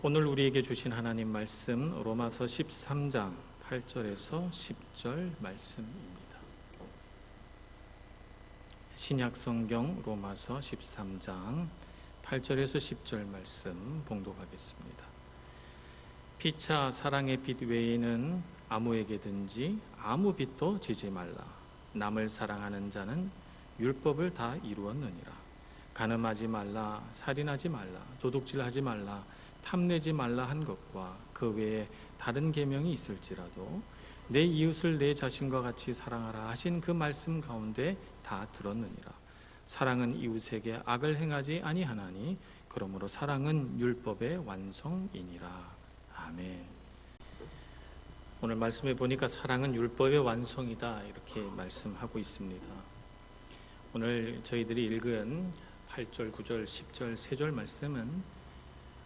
오늘 우리에게 주신 하나님 말씀 로마서 13장 8절에서 10절 말씀입니다. 신약 성경 로마서 13장 8절에서 10절 말씀 봉독하겠습니다. 피차 사랑의 빛 외에는 아무에게든지 아무 빛도 지지 말라. 남을 사랑하는 자는 율법을 다 이루었느니라. 간음하지 말라, 살인하지 말라, 도둑질하지 말라, 탐내지 말라 한 것과 그 외에 다른 계명이 있을지라도 내 이웃을 내 자신과 같이 사랑하라 하신 그 말씀 가운데 다 들었느니라. 사랑은 이웃에게 악을 행하지 아니하나니 그러므로 사랑은 율법의 완성이니라. 아멘. 오늘 말씀에 보니까 사랑은 율법의 완성이다 이렇게 말씀하고 있습니다. 오늘 저희들이 읽은 8절, 9절, 10절, 3절 말씀은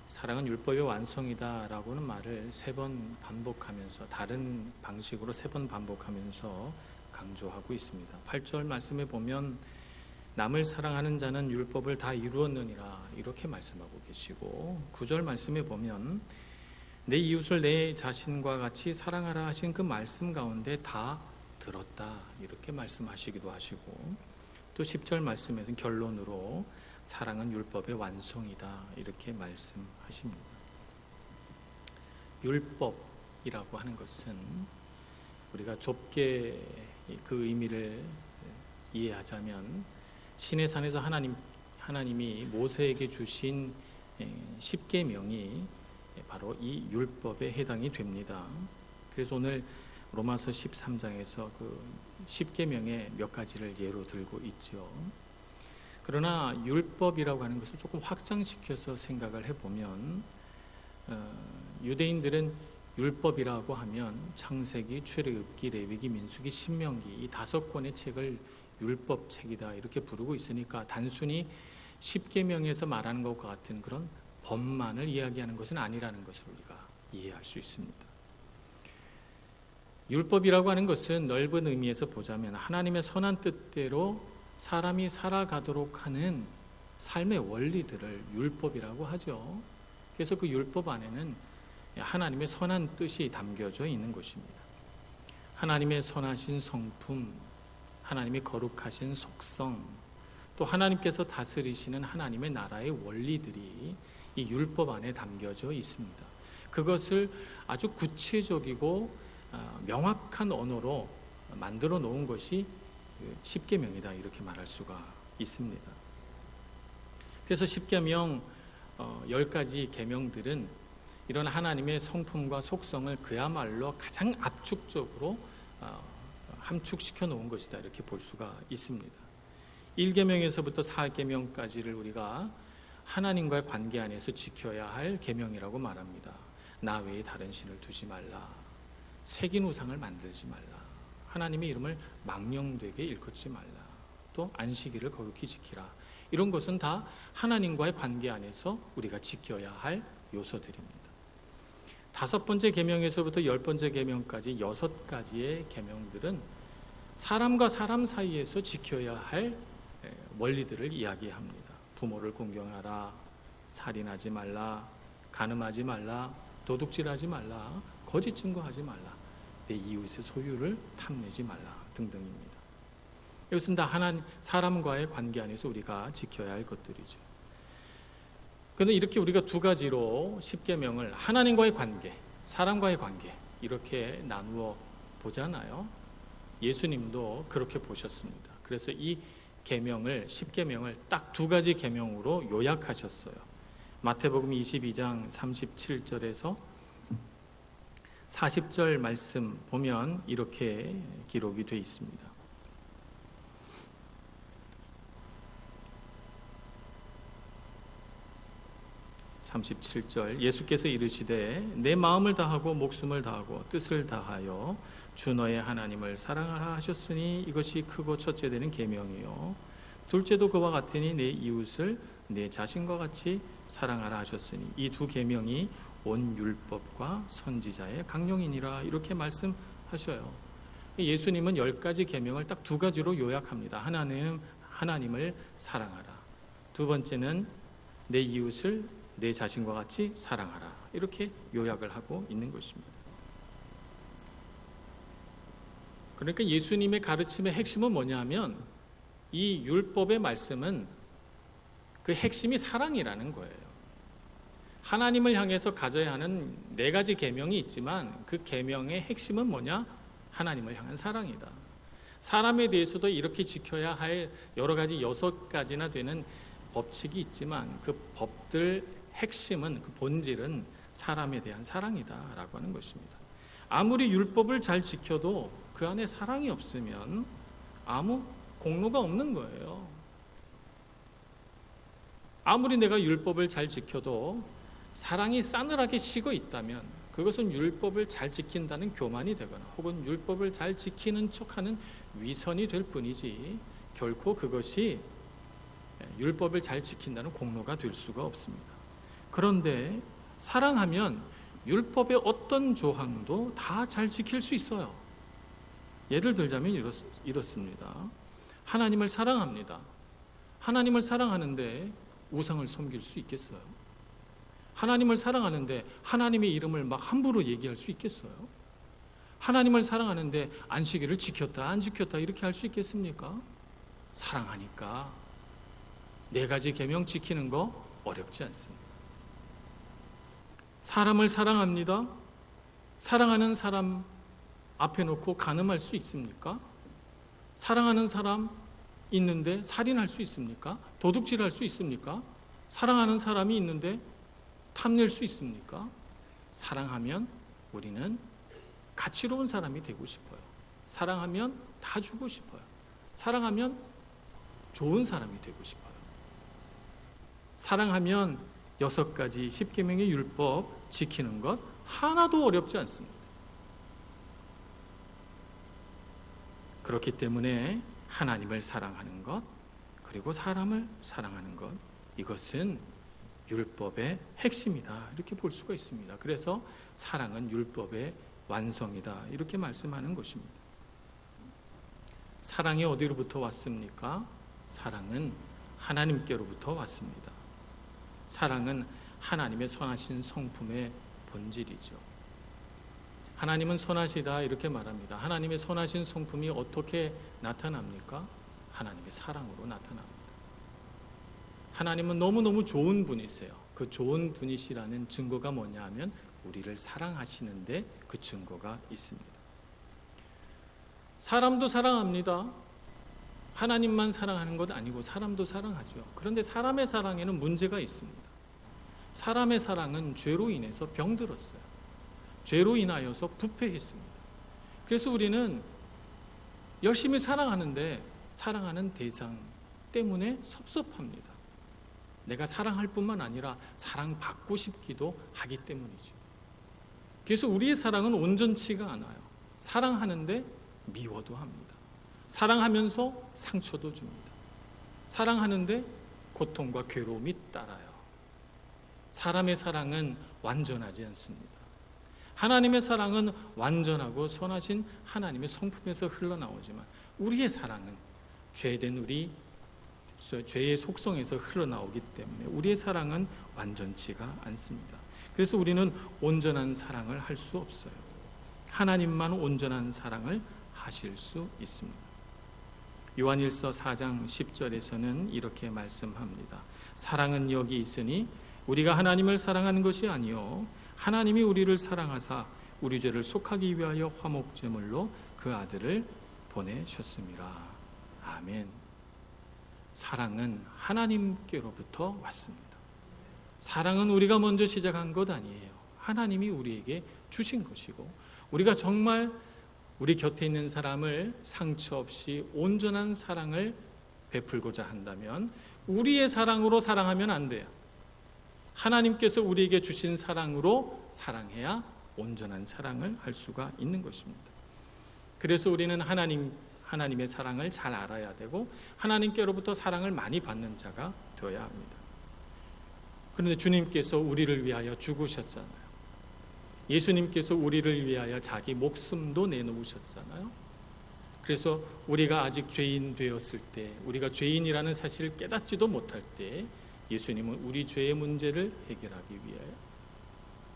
사랑은 율법의 완성이다 라고는 말을 3번 반복하면서 다른 방식으로 3번 반복하면서 강조하고 있습니다. 8절 말씀에 보면 남을 사랑하는 자는 율법을 다 이루었느니라 이렇게 말씀하고 계시고, 9절 말씀에 보면 내 이웃을 내 자신과 같이 사랑하라 하신 그 말씀 가운데 다 들었다 이렇게 말씀하시기도 하시고, 또 10절 말씀에서는 결론으로 사랑은 율법의 완성이다 이렇게 말씀하십니다. 율법이라고 하는 것은 우리가 좁게 그 의미를 이해하자면 시내 산에서 하나님이 모세에게 주신 10계명이 바로 이 율법에 해당이 됩니다. 그래서 오늘 로마서 13장에서 그 10계명의 몇 가지를 예로 들고 있죠. 그러나 율법이라고 하는 것을 조금 확장시켜서 생각을 해보면 유대인들은 율법이라고 하면 창세기, 출애굽기, 레위기, 민수기, 신명기 이 5권의 책을 율법책이다 이렇게 부르고 있으니까 단순히 10계명에서 말하는 것과 같은 그런 법만을 이야기하는 것은 아니라는 것을 우리가 이해할 수 있습니다. 율법이라고 하는 것은 넓은 의미에서 보자면 하나님의 선한 뜻대로 사람이 살아가도록 하는 삶의 원리들을 율법이라고 하죠. 그래서 그 율법 안에는 하나님의 선한 뜻이 담겨져 있는 것입니다. 하나님의 선하신 성품, 하나님의 거룩하신 속성, 또 하나님께서 다스리시는 하나님의 나라의 원리들이 이 율법 안에 담겨져 있습니다. 그것을 아주 구체적이고 명확한 언어로 만들어 놓은 것이 10계명이다 이렇게 말할 수가 있습니다. 그래서 10계명 10가지 계명들은 이런 하나님의 성품과 속성을 그야말로 가장 압축적으로 함축시켜 놓은 것이다 이렇게 볼 수가 있습니다. 1계명에서부터 4계명까지를 우리가 하나님과의 관계 안에서 지켜야 할 계명이라고 말합니다. 나 외에 다른 신을 두지 말라, 새긴 우상을 만들지 말라, 하나님의 이름을 망령되게 일컫지 말라, 또 안식일을 거룩히 지키라. 이런 것은 다 하나님과의 관계 안에서 우리가 지켜야 할 요소들입니다. 5번째 계명에서부터 10번째 계명까지 6가지의 계명들은 사람과 사람 사이에서 지켜야 할 원리들을 이야기합니다. 부모를 공경하라, 살인하지 말라, 간음하지 말라, 도둑질하지 말라, 거짓 증거하지 말라, 내 이웃의 소유를 탐내지 말라 등등입니다. 이것은 다 사람과의 관계 안에서 우리가 지켜야 할 것들이죠. 그런데 이렇게 우리가 2가지로 10계명을 하나님과의 관계, 사람과의 관계 이렇게 나누어 보잖아요. 예수님도 그렇게 보셨습니다. 그래서 이 계명을 10계명을 딱 2가지 계명으로 요약하셨어요. 마태복음 22장 37절에서 40절 말씀 보면 이렇게 기록이 되어 있습니다. 37절 예수께서 이르시되 내 마음을 다하고 목숨을 다하고 뜻을 다하여 주 너의 하나님을 사랑하라 하셨으니 이것이 크고 첫째 되는 계명이요 둘째도 그와 같으니 내 이웃을 내 자신과 같이 사랑하라 하셨으니 이 2 계명이 온 율법과 선지자의 강령이니라 이렇게 말씀하셔요. 예수님은 10가지 계명을 딱 2가지로 요약합니다. 하나님을 사랑하라. 2번째는 내 이웃을 내 자신과 같이 사랑하라. 이렇게 요약을 하고 있는 것입니다. 그러니까 예수님의 가르침의 핵심은 뭐냐면 이 율법의 말씀은 그 핵심이 사랑이라는 거예요. 하나님을 향해서 가져야 하는 4가지 계명이 있지만 그 계명의 핵심은 뭐냐? 하나님을 향한 사랑이다. 사람에 대해서도 이렇게 지켜야 할 여러 가지 6가지나 되는 법칙이 있지만 그 법들 핵심은, 그 본질은 사람에 대한 사랑이다라고 하는 것입니다. 아무리 율법을 잘 지켜도 그 안에 사랑이 없으면 아무 공로가 없는 거예요. 아무리 내가 율법을 잘 지켜도 사랑이 싸늘하게 식어 있다면 그것은 율법을 잘 지킨다는 교만이 되거나 혹은 율법을 잘 지키는 척하는 위선이 될 뿐이지 결코 그것이 율법을 잘 지킨다는 공로가 될 수가 없습니다. 그런데 사랑하면 율법의 어떤 조항도 다 잘 지킬 수 있어요. 예를 들자면 이렇습니다. 하나님을 사랑합니다. 하나님을 사랑하는데 우상을 섬길 수 있겠어요? 하나님을 사랑하는데 하나님의 이름을 막 함부로 얘기할 수 있겠어요? 하나님을 사랑하는데 안식일을 지켰다 안 지켰다 이렇게 할 수 있겠습니까? 사랑하니까 4가지 계명 지키는 거 어렵지 않습니다. 사람을 사랑합니다. 사랑하는 사람 앞에 놓고 간음할 수 있습니까? 사랑하는 사람 있는데 살인할 수 있습니까? 도둑질할 수 있습니까? 사랑하는 사람이 있는데 탐낼 수 있습니까? 사랑하면 우리는 가치로운 사람이 되고 싶어요. 사랑하면 다 주고 싶어요. 사랑하면 좋은 사람이 되고 싶어요. 사랑하면 6가지 10계명의 율법 지키는 것 하나도 어렵지 않습니다. 그렇기 때문에 하나님을 사랑하는 것 그리고 사람을 사랑하는 것 이것은 율법의 핵심이다 이렇게 볼 수가 있습니다. 그래서 사랑은 율법의 완성이다 이렇게 말씀하는 것입니다. 사랑이 어디로부터 왔습니까? 사랑은 하나님께로부터 왔습니다. 사랑은 하나님의 선하신 성품의 본질이죠. 하나님은 선하시다 이렇게 말합니다. 하나님의 선하신 성품이 어떻게 나타납니까? 하나님의 사랑으로 나타납니다. 하나님은 너무너무 좋은 분이세요. 그 좋은 분이시라는 증거가 뭐냐 하면 우리를 사랑하시는데 그 증거가 있습니다. 사람도 사랑합니다. 하나님만 사랑하는 것 아니고 사람도 사랑하죠. 그런데 사람의 사랑에는 문제가 있습니다. 사람의 사랑은 죄로 인해서 병들었어요. 죄로 인하여서 부패했습니다. 그래서 우리는 열심히 사랑하는데 사랑하는 대상 때문에 섭섭합니다. 내가 사랑할 뿐만 아니라 사랑받고 싶기도 하기 때문이죠. 그래서 우리의 사랑은 온전치가 않아요. 사랑하는데 미워도 합니다. 사랑하면서 상처도 줍니다. 사랑하는데 고통과 괴로움이 따라요. 사람의 사랑은 완전하지 않습니다. 하나님의 사랑은 완전하고 선하신 하나님의 성품에서 흘러나오지만 우리의 사랑은 죄된 우리 죄의 속성에서 흘러나오기 때문에 우리의 사랑은 완전치가 않습니다. 그래서 우리는 온전한 사랑을 할 수 없어요. 하나님만 온전한 사랑을 하실 수 있습니다. 요한일서 4장 10절에서는 이렇게 말씀합니다. 사랑은 여기 있으니 우리가 하나님을 사랑하는 것이 아니요 하나님이 우리를 사랑하사 우리 죄를 속하기 위하여 화목제물로 그 아들을 보내셨습니다. 아멘. 사랑은 하나님께로부터 왔습니다. 사랑은 우리가 먼저 시작한 것 아니에요. 하나님이 우리에게 주신 것이고 우리가 정말 우리 곁에 있는 사람을 상처 없이 온전한 사랑을 베풀고자 한다면 우리의 사랑으로 사랑하면 안 돼요. 하나님께서 우리에게 주신 사랑으로 사랑해야 온전한 사랑을 할 수가 있는 것입니다. 그래서 우리는 하나님의 사랑을 잘 알아야 되고 하나님께로부터 사랑을 많이 받는 자가 되어야 합니다. 그런데 주님께서 우리를 위하여 죽으셨잖아요. 예수님께서 우리를 위하여 자기 목숨도 내놓으셨잖아요. 그래서 우리가 아직 죄인 되었을 때, 우리가 죄인이라는 사실을 깨닫지도 못할 때 예수님은 우리 죄의 문제를 해결하기 위해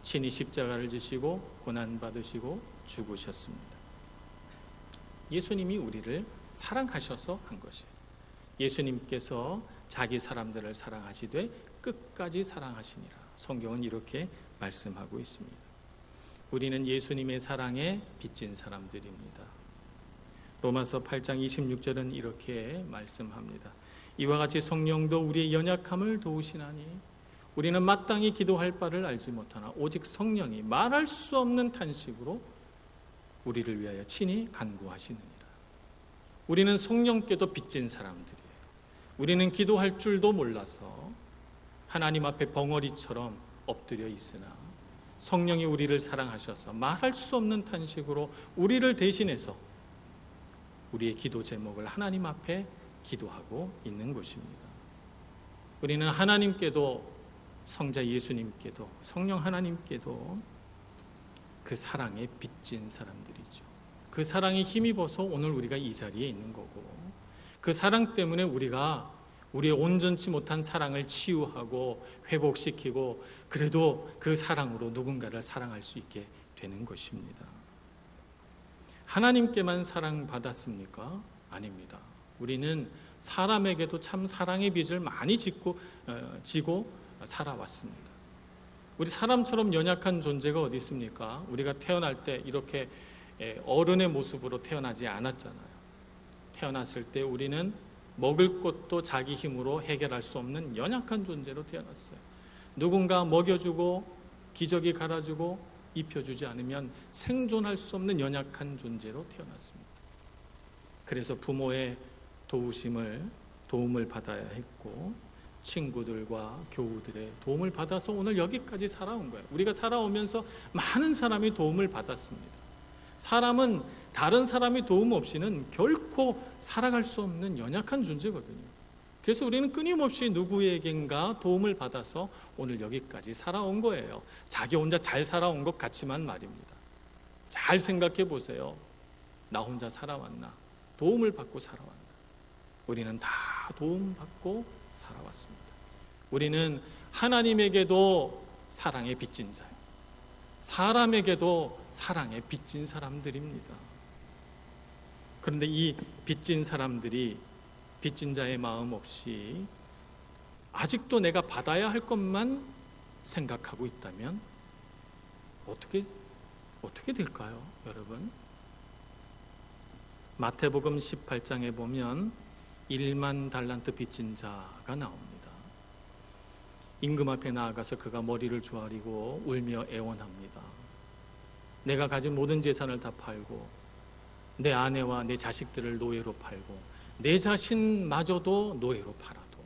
친히 십자가를 지시고 고난받으시고 죽으셨습니다. 예수님이 우리를 사랑하셔서 한 것이에요. 예수님께서 자기 사람들을 사랑하시되 끝까지 사랑하시니라. 성경은 이렇게 말씀하고 있습니다. 우리는 예수님의 사랑에 빚진 사람들입니다. 로마서 8장 26절은 이렇게 말씀합니다. 이와 같이 성령도 우리의 연약함을 도우시나니 우리는 마땅히 기도할 바를 알지 못하나 오직 성령이 말할 수 없는 탄식으로 우리를 위하여 친히 간구하시느니라. 우리는 성령께도 빚진 사람들이에요. 우리는 기도할 줄도 몰라서 하나님 앞에 벙어리처럼 엎드려 있으나 성령이 우리를 사랑하셔서 말할 수 없는 탄식으로 우리를 대신해서 우리의 기도 제목을 하나님 앞에 기도하고 있는 것입니다. 우리는 하나님께도 성자 예수님께도 성령 하나님께도 그 사랑에 빚진 사람들이죠. 그 사랑에 힘입어서 오늘 우리가 이 자리에 있는 거고, 그 사랑 때문에 우리가 우리의 온전치 못한 사랑을 치유하고 회복시키고 그래도 그 사랑으로 누군가를 사랑할 수 있게 되는 것입니다. 하나님께만 사랑받았습니까? 아닙니다. 우리는 사람에게도 참 사랑의 빚을 많이 지고 살아왔습니다. 우리 사람처럼 연약한 존재가 어디 있습니까? 우리가 태어날 때 이렇게 어른의 모습으로 태어나지 않았잖아요. 태어났을 때 우리는 먹을 것도 자기 힘으로 해결할 수 없는 연약한 존재로 태어났어요. 누군가 먹여주고 기저귀 갈아주고 입혀주지 않으면 생존할 수 없는 연약한 존재로 태어났습니다. 그래서 부모의 도움을 받아야 했고 친구들과 교우들의 도움을 받아서 오늘 여기까지 살아온 거예요. 우리가 살아오면서 많은 사람이 도움을 받았습니다. 사람은 다른 사람의 도움 없이는 결코 살아갈 수 없는 연약한 존재거든요. 그래서 우리는 끊임없이 누구에겐가 도움을 받아서 오늘 여기까지 살아온 거예요. 자기 혼자 잘 살아온 것 같지만 말입니다. 잘 생각해 보세요. 나 혼자 살아왔나? 도움을 받고 살아왔나? 우리는 다 도움받고 살아왔습니다. 우리는 하나님에게도 사랑에 빚진 자예요. 사람에게도 사랑에 빚진 사람들입니다. 그런데 이 빚진 사람들이 빚진 자의 마음 없이 아직도 내가 받아야 할 것만 생각하고 있다면 어떻게 될까요, 여러분? 마태복음 18장에 보면 1만 달란트 빚진 자가 나옵니다. 임금 앞에 나아가서 그가 머리를 조아리고 울며 애원합니다. 내가 가진 모든 재산을 다 팔고 내 아내와 내 자식들을 노예로 팔고 내 자신마저도 노예로 팔아도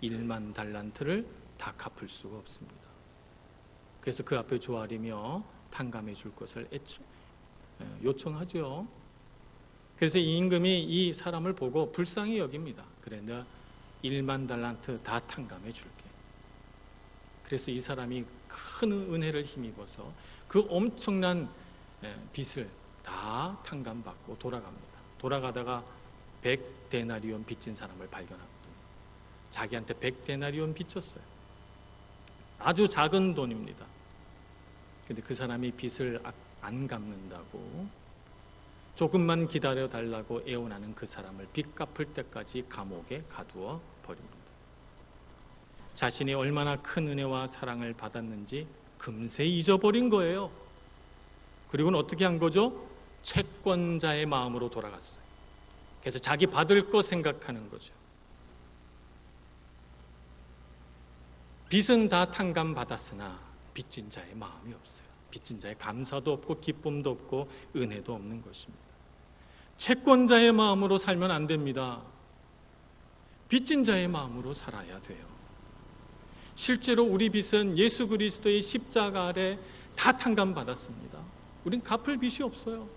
1만 달란트를 다 갚을 수가 없습니다. 그래서 그 앞에 조아리며 탕감해 줄 것을 요청하죠. 그래서 이 임금이 이 사람을 보고 불쌍히 여깁니다. 그래, 내가 1만 달란트 다 탕감해 줄게. 그래서 이 사람이 큰 은혜를 힘입어서 그 엄청난 빚을 다 탕감받고 돌아갑니다. 돌아가다가 100데나리온 빚진 사람을 발견하거든요. 자기한테 100데나리온 빚졌어요. 아주 작은 돈입니다. 근데 그 사람이 빚을 안 갚는다고 조금만 기다려 달라고 애원하는 그 사람을 빚 갚을 때까지 감옥에 가두어 버립니다. 자신이 얼마나 큰 은혜와 사랑을 받았는지 금세 잊어버린 거예요. 그리고는 어떻게 한 거죠? 채권자의 마음으로 돌아갔어요. 그래서 자기 받을 거 생각하는 거죠. 빚은 다 탕감받았으나 빚진 자의 마음이 없어요. 빚진 자의 감사도 없고 기쁨도 없고 은혜도 없는 것입니다. 채권자의 마음으로 살면 안 됩니다. 빚진 자의 마음으로 살아야 돼요. 실제로 우리 빚은 예수 그리스도의 십자가 아래 다 탕감받았습니다. 우린 갚을 빚이 없어요.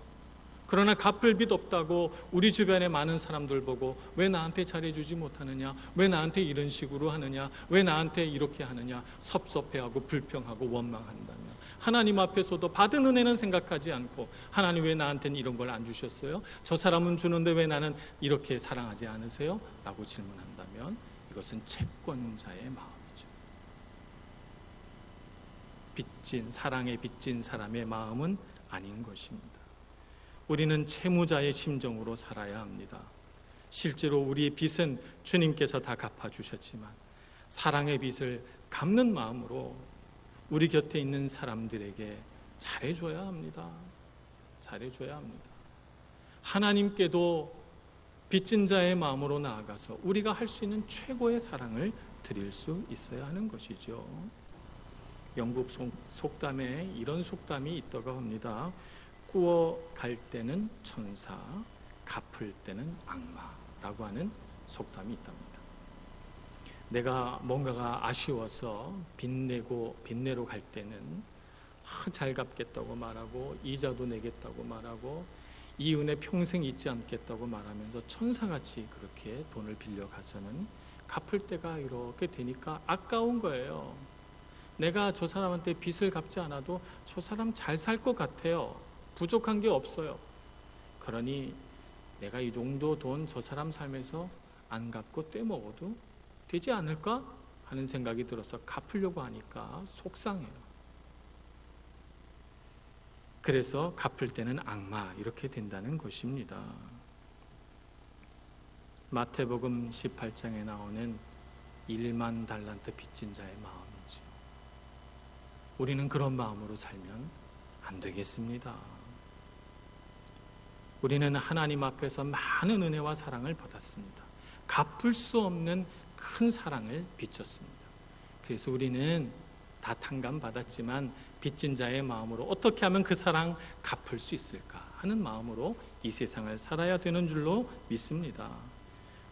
그러나 갚을 빚 없다고 우리 주변에 많은 사람들 보고 왜 나한테 잘해주지 못하느냐, 왜 나한테 이런 식으로 하느냐, 왜 나한테 이렇게 하느냐 섭섭해하고 불평하고 원망한다면 하나님 앞에서도 받은 은혜는 생각하지 않고 하나님 왜 나한테는 이런 걸 안 주셨어요? 저 사람은 주는데 왜 나는 이렇게 사랑하지 않으세요? 라고 질문한다면 이것은 채권자의 마음이에요. 빚진, 사랑에 빚진 사람의 마음은 아닌 것입니다. 우리는 채무자의 심정으로 살아야 합니다. 실제로 우리의 빚은 주님께서 다 갚아주셨지만 사랑의 빚을 갚는 마음으로 우리 곁에 있는 사람들에게 잘해줘야 합니다. 잘해줘야 합니다. 하나님께도 빚진 자의 마음으로 나아가서 우리가 할 수 있는 최고의 사랑을 드릴 수 있어야 하는 것이죠. 영국 속담에 이런 속담이 있다고 합니다. 꾸어 갈 때는 천사, 갚을 때는 악마라고 하는 속담이 있답니다. 내가 뭔가가 아쉬워서 빚내러 갈 때는 잘 갚겠다고 말하고 이자도 내겠다고 말하고 이 은혜 평생 잊지 않겠다고 말하면서 천사같이 그렇게 돈을 빌려가서는 갚을 때가 이렇게 되니까 아까운 거예요. 내가 저 사람한테 빚을 갚지 않아도 저 사람 잘 살 것 같아요. 부족한 게 없어요. 그러니 내가 이 정도 돈 저 사람 삶에서 안 갚고 떼먹어도 되지 않을까 하는 생각이 들어서 갚으려고 하니까 속상해요. 그래서 갚을 때는 악마 이렇게 된다는 것입니다. 마태복음 18장에 나오는 1만 달란트 빚진 자의 마음이죠. 우리는 그런 마음으로 살면 안 되겠습니다. 우리는 하나님 앞에서 많은 은혜와 사랑을 받았습니다. 갚을 수 없는 큰 사랑을 빚졌습니다. 그래서 우리는 다 탕감받았지만 빚진 자의 마음으로 어떻게 하면 그 사랑 갚을 수 있을까 하는 마음으로 이 세상을 살아야 되는 줄로 믿습니다.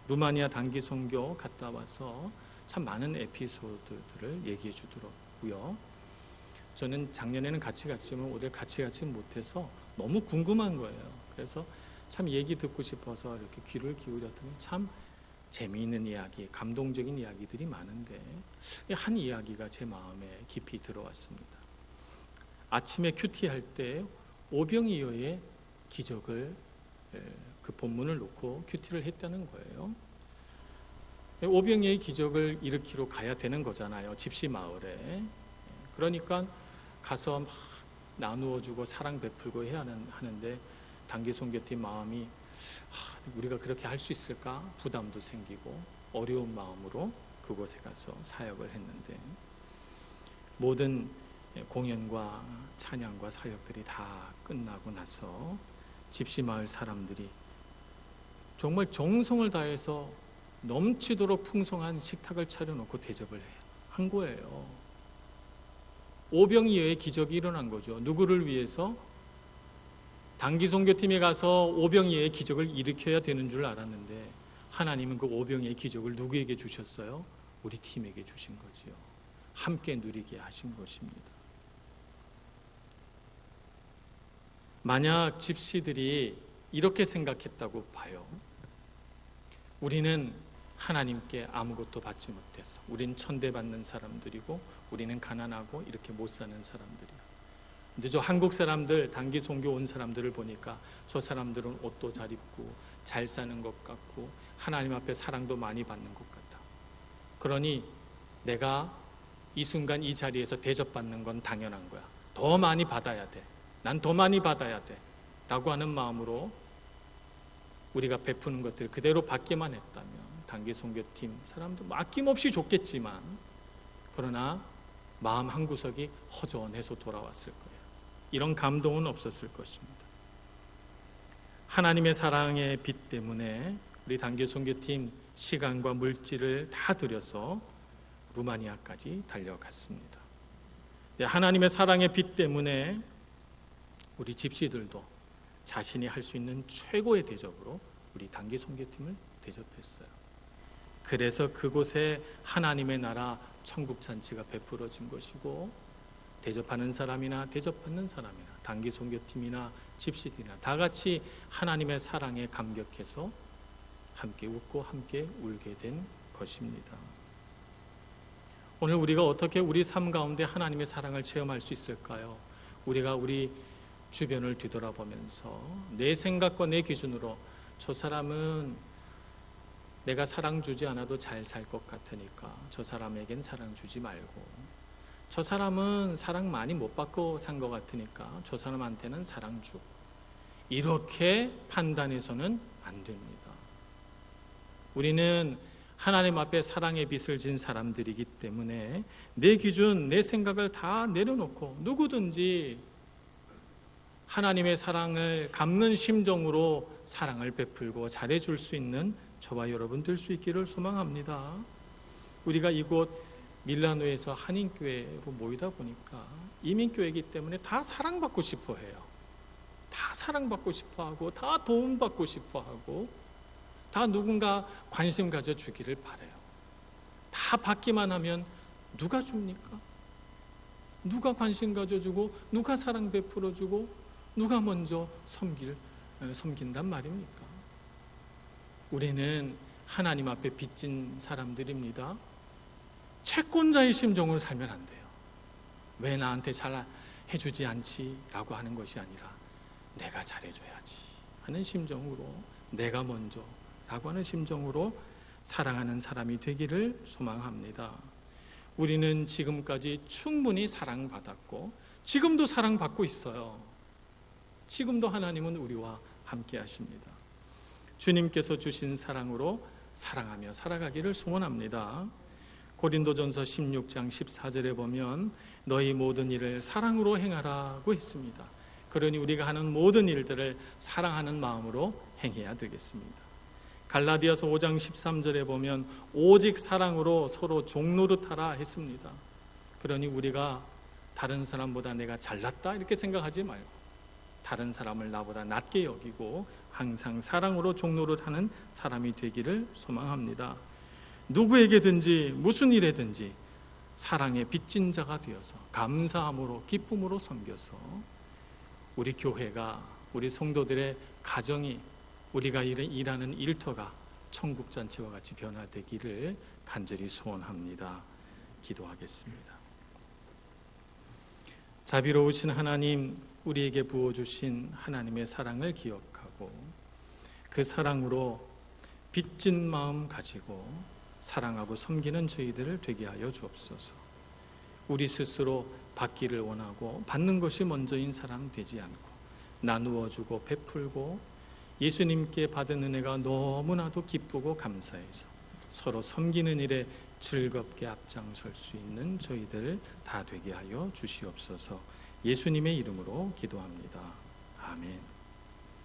루마니아 단기 선교 갔다 와서 참 많은 에피소드들을 얘기해 주더라고요. 저는 작년에는 같이 갔지만 올해 같이 가지 못해서 너무 궁금한 거예요. 그래서 참 얘기 듣고 싶어서 이렇게 귀를 기울였더니 참 재미있는 이야기, 감동적인 이야기들이 많은데 한 이야기가 제 마음에 깊이 들어왔습니다. 아침에 큐티할 때 오병이어의 기적을 그 본문을 놓고 큐티를 했다는 거예요. 오병이어의 기적을 일으키러 가야 되는 거잖아요. 집시 마을에. 그러니까 가서 막 나누어주고 사랑 베풀고 해야 하는데 단기 선교팀 마음이 우리가 그렇게 할 수 있을까? 부담도 생기고 어려운 마음으로 그곳에 가서 사역을 했는데 모든 공연과 찬양과 사역들이 다 끝나고 나서 집시마을 사람들이 정말 정성을 다해서 넘치도록 풍성한 식탁을 차려놓고 대접을 한 거예요. 오병이어의 기적이 일어난 거죠. 누구를 위해서? 단기 선교팀에 가서 오병이어의 기적을 일으켜야 되는 줄 알았는데 하나님은 그 오병이어의 기적을 누구에게 주셨어요? 우리 팀에게 주신 거지요. 함께 누리게 하신 것입니다. 만약 집시들이 이렇게 생각했다고 봐요. 우리는 하나님께 아무것도 받지 못했어. 우린 천대받는 사람들이고 우리는 가난하고 이렇게 못 사는 사람들이야. 근데 저 한국 사람들, 단기 선교 온 사람들을 보니까 저 사람들은 옷도 잘 입고 잘 사는 것 같고 하나님 앞에 사랑도 많이 받는 것 같다. 그러니 내가 이 순간 이 자리에서 대접받는 건 당연한 거야. 더 많이 받아야 돼. 난 더 많이 받아야 돼. 라고 하는 마음으로 우리가 베푸는 것들 그대로 받기만 했다면 단기 선교팀 사람도 아낌없이 줬겠지만 그러나 마음 한구석이 허전해서 돌아왔을 거예요. 이런 감동은 없었을 것입니다. 하나님의 사랑의 빛 때문에 우리 단기 선교팀 시간과 물질을 다 들여서 루마니아까지 달려갔습니다. 하나님의 사랑의 빛 때문에 우리 집시들도 자신이 할 수 있는 최고의 대접으로 우리 단기 선교팀을 대접했어요. 그래서 그곳에 하나님의 나라 천국 잔치가 베풀어진 것이고 대접하는 사람이나 대접받는 사람이나 단기 선교팀이나 집시들이나 다 같이 하나님의 사랑에 감격해서 함께 웃고 함께 울게 된 것입니다. 오늘 우리가 어떻게 우리 삶 가운데 하나님의 사랑을 체험할 수 있을까요? 우리가 우리 주변을 뒤돌아보면서 내 생각과 내 기준으로 저 사람은 내가 사랑 주지 않아도 잘 살 것 같으니까 저 사람에겐 사랑 주지 말고 저 사람은 사랑 많이 못 받고 산 것 같으니까 저 사람한테는 사랑 주. 이렇게 판단해서는 안 됩니다. 우리는 하나님 앞에 사랑의 빚을 진 사람들이기 때문에 내 기준, 내 생각을 다 내려놓고 누구든지 하나님의 사랑을 갚는 심정으로 사랑을 베풀고 잘해줄 수 있는 저와 여러분 될 수 있기를 소망합니다. 우리가 이곳 밀라노에서 한인교회로 모이다 보니까 이민교회이기 때문에 다 사랑받고 싶어 해요. 다 사랑받고 싶어 하고, 다 도움받고 싶어 하고, 다 누군가 관심 가져주기를 바라요. 다 받기만 하면 누가 줍니까? 누가 관심 가져주고, 누가 사랑 베풀어주고, 누가 먼저 섬긴단 말입니까? 우리는 하나님 앞에 빚진 사람들입니다. 채권자의 심정으로 살면 안 돼요. 왜 나한테 잘 해주지 않지? 라고 하는 것이 아니라 내가 잘해줘야지 하는 심정으로, 내가 먼저 라고 하는 심정으로 사랑하는 사람이 되기를 소망합니다. 우리는 지금까지 충분히 사랑받았고 지금도 사랑받고 있어요. 지금도 하나님은 우리와 함께 하십니다. 주님께서 주신 사랑으로 사랑하며 살아가기를 소원합니다. 고린도전서 16장 14절에 보면 너희 모든 일을 사랑으로 행하라고 했습니다. 그러니 우리가 하는 모든 일들을 사랑하는 마음으로 행해야 되겠습니다. 갈라디아서 5장 13절에 보면 오직 사랑으로 서로 종노릇하라 했습니다. 그러니 우리가 다른 사람보다 내가 잘났다 이렇게 생각하지 말고 다른 사람을 나보다 낮게 여기고 항상 사랑으로 종노릇하는 사람이 되기를 소망합니다. 누구에게든지 무슨 일에든지 사랑의 빚진 자가 되어서 감사함으로 기쁨으로 섬겨서 우리 교회가, 우리 성도들의 가정이, 우리가 일하는 일터가 천국잔치와 같이 변화되기를 간절히 소원합니다. 기도하겠습니다. 자비로우신 하나님, 우리에게 부어주신 하나님의 사랑을 기억하고 그 사랑으로 빚진 마음 가지고 사랑하고 섬기는 저희들을 되게 하여 주옵소서. 우리 스스로 받기를 원하고 받는 것이 먼저인 사람 되지 않고 나누어 주고 베풀고 예수님께 받은 은혜가 너무나도 기쁘고 감사해서 서로 섬기는 일에 즐겁게 앞장설 수 있는 저희들 다 되게 하여 주시옵소서. 예수님의 이름으로 기도합니다. 아멘.